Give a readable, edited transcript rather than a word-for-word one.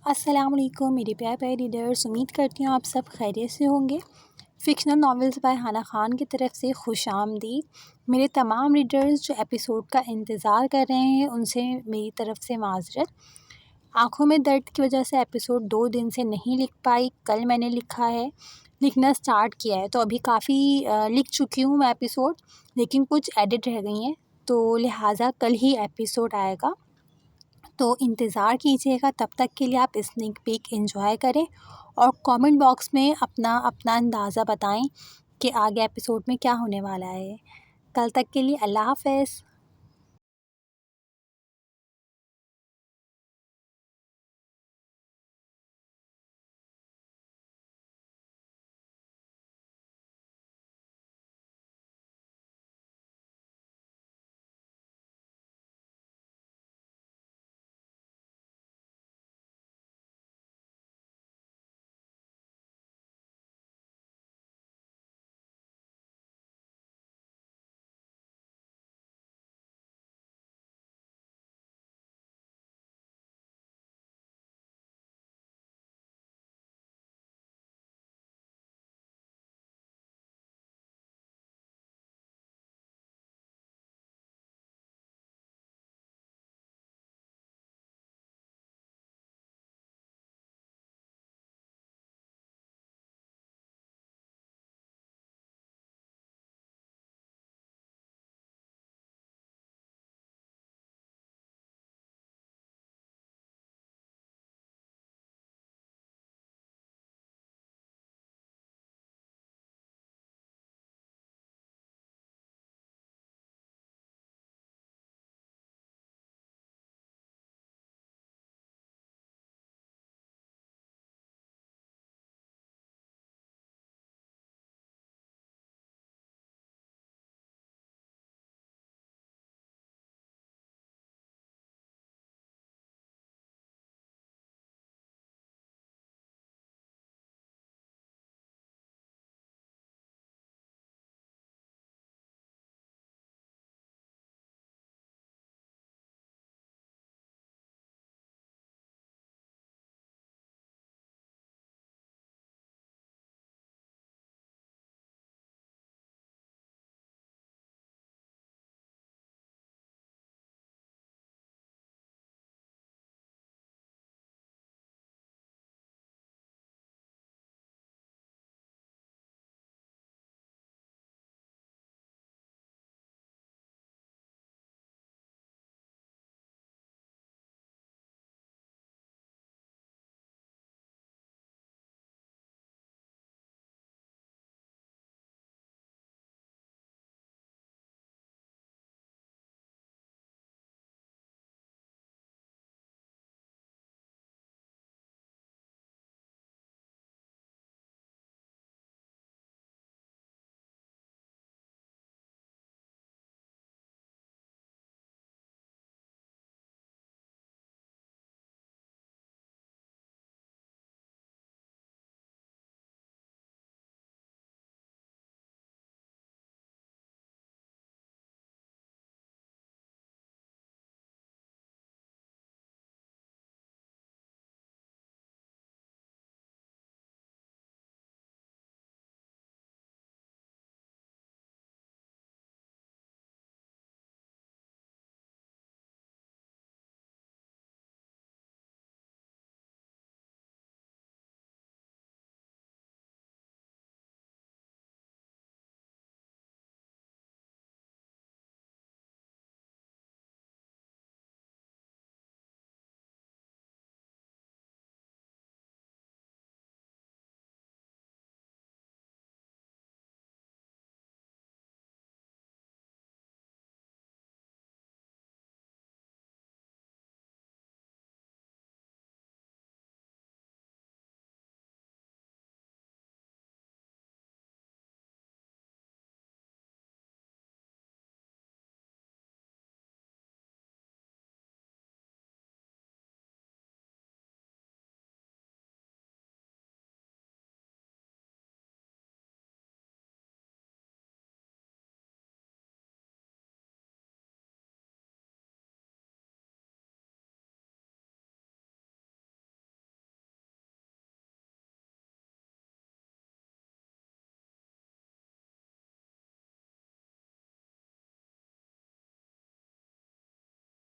अस्सलाम वालेकुम मेरे प्यारे प्यारे रीडर्स, उम्मीद करती हूँ आप सब खैरियत से होंगे। फ़िक्शनल नॉवेल्स बाय हाना ख़ान की तरफ से खुशामदीद। मेरे तमाम रीडर्स जो एपिसोड का इंतज़ार कर रहे हैं उनसे मेरी तरफ से माज़रत। आँखों में दर्द की वजह से एपिसोड 2 दिन से नहीं लिख पाई। कल मैंने लिखना स्टार्ट किया है, तो अभी काफ़ी लिख चुकी हूँ मैं एपिसोड, लेकिन कुछ एडिट रह गई हैं, तो लिहाजा कल ही एपिसोड आएगा। तो इंतज़ार कीजिएगा, तब तक के लिए आप स्नीक पीक एंजॉय करें और कमेंट बॉक्स में अपना अपना अंदाज़ा बताएं कि आगे एपिसोड में क्या होने वाला है। कल तक के लिए अल्लाह हाफ़िज़।